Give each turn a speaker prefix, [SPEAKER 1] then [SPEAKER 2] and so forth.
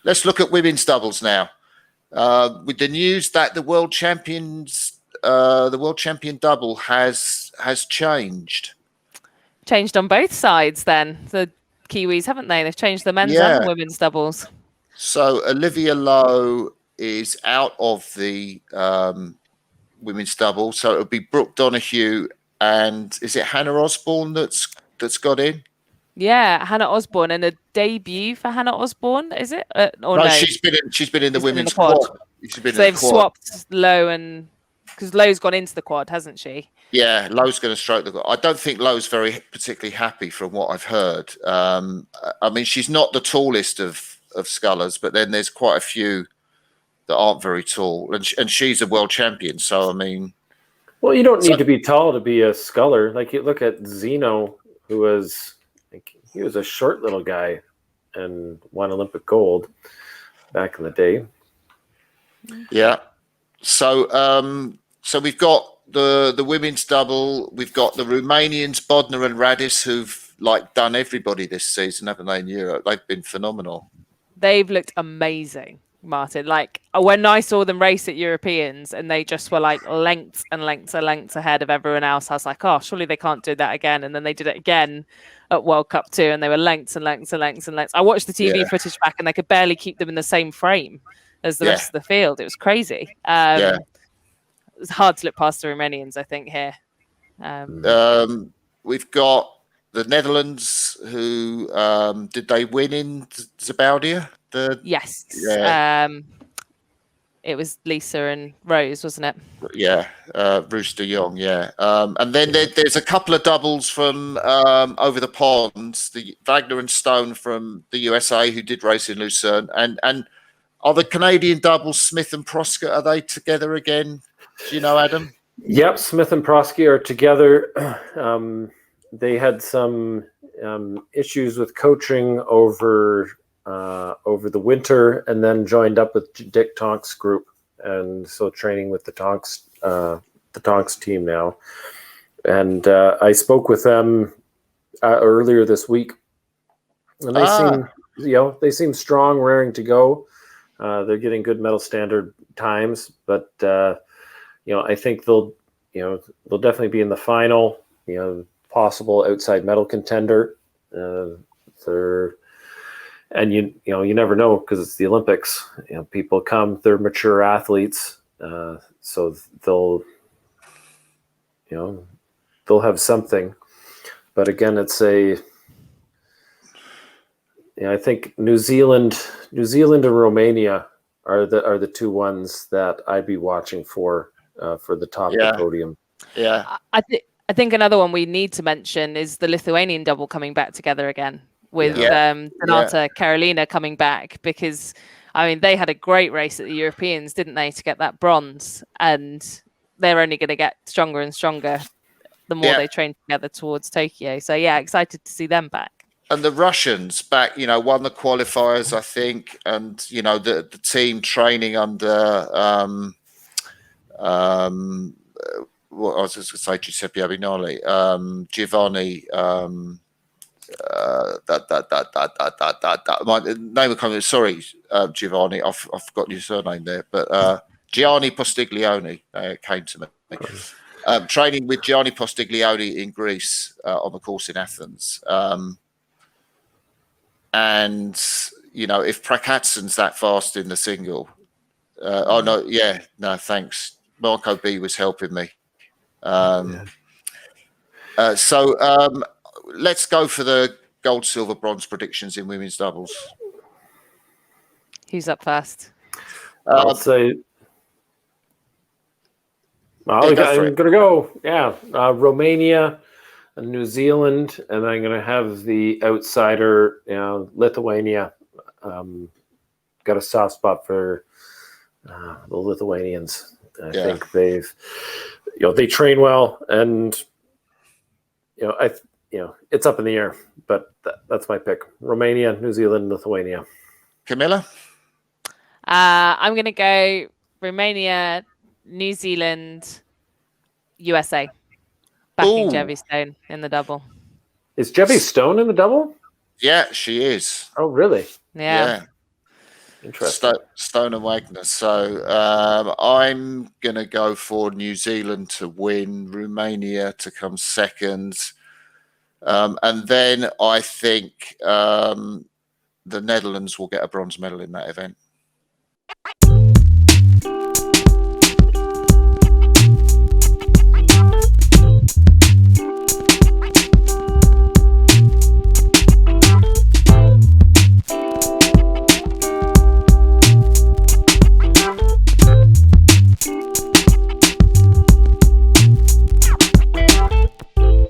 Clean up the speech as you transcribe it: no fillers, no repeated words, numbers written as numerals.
[SPEAKER 1] Let's look at women's doubles now. With the news that the world champion double has changed.
[SPEAKER 2] Changed on both sides then. The Kiwis, haven't they? They've changed the men's and the women's doubles.
[SPEAKER 1] So Olivia Lowe is out of the women's double. So it'll be Brooke Donahue and is it Hannah Osborne that's got in?
[SPEAKER 2] Yeah, Hannah Osborne, and a debut for Hannah Osborne, is it?
[SPEAKER 1] No, she's been in the women's quad.
[SPEAKER 2] So they've swapped Lowe, and because Lowe's gone into the quad, hasn't she?
[SPEAKER 1] Yeah, Lowe's going to stroke the quad. I don't think Lowe's very particularly happy from what I've heard. I mean, she's not the tallest of scullers, but then there's quite a few that aren't very tall, and she's a world champion. So I mean,
[SPEAKER 3] well, you don't need to be tall to be a sculler. Like you look at Zeno, who was. He was a short little guy and won Olympic gold back in the day.
[SPEAKER 1] Yeah. So we've got the women's double. We've got the Romanians, Bodnar and Radis, who've done everybody this season, haven't they, in Europe? They've been phenomenal.
[SPEAKER 2] They've looked amazing, Martin. Like when I saw them race at Europeans and they just were lengths and lengths and lengths ahead of everyone else, I was like, oh, surely they can't do that again. And then they did it again at World Cup 2, and they were lengths and lengths and lengths and lengths. I watched the TV footage back, and they could barely keep them in the same frame as the rest of the field. It was crazy. It was hard to look past the Romanians, I think, here.
[SPEAKER 1] We've got the Netherlands, who did they win in Zabaudia?
[SPEAKER 2] Yes. Yeah. It was Lisa and Rose, wasn't it?
[SPEAKER 1] Yeah, Roos de Jong, yeah. And then there's a couple of doubles from over the pond, the Wagner and Stone from the USA, who did race in Lucerne. And are the Canadian doubles, Smith and Proska, are they together again? Do you know, Adam?
[SPEAKER 3] Yep, Smith and Proska are together. They had some issues with coaching over the winter, and then joined up with Dick Tonk's group, and so training with the Tonks team now. And I spoke with them earlier this week, and they seem strong, raring to go. They're getting good medal standard times, but I think they'll definitely be in the final. Possible outside medal contender. And you never know, because it's the Olympics. People come; they're mature athletes, so they'll have something. But again, it's I think New Zealand and Romania are the two ones that I'd be watching for the top of the podium.
[SPEAKER 2] Yeah, I think another one we need to mention is the Lithuanian double coming back together again, with Donata Karolina coming back, because I mean they had a great race at the Europeans, didn't they, to get that bronze, and they're only going to get stronger and stronger the more they train together towards Tokyo. So excited to see them back.
[SPEAKER 1] And the Russians back, won the qualifiers, I think, and the team training under what I was just going to say, Giuseppe Abinoli, Giovanni. My name of coming. Sorry, Giovanni. I've forgotten your surname there, but Gianni Postiglione came to me. Training with Gianni Postiglione in Greece on the course in Athens, and if Prakatsen's that fast in the single, thanks. Marco B was helping me. So let's go for the gold, silver, bronze predictions in women's doubles.
[SPEAKER 2] Who's up first?
[SPEAKER 3] I'll say. I'm going to go. Yeah, Romania, and New Zealand, and I'm going to have the outsider, Lithuania. Got a soft spot for the Lithuanians. I think they've, they train well, and it's up in the air, but that's my pick. Romania, New Zealand, Lithuania.
[SPEAKER 1] Camilla?
[SPEAKER 2] I'm going to go Romania, New Zealand, USA. Backing Jevy Stone in the double.
[SPEAKER 3] Is Jevy Stone in the double?
[SPEAKER 1] Yeah, she is.
[SPEAKER 3] Oh, really?
[SPEAKER 2] Yeah.
[SPEAKER 3] Interesting.
[SPEAKER 1] Stone and Wagner. So I'm going to go for New Zealand to win, Romania to come second. And then I think the Netherlands will get a bronze medal in that event.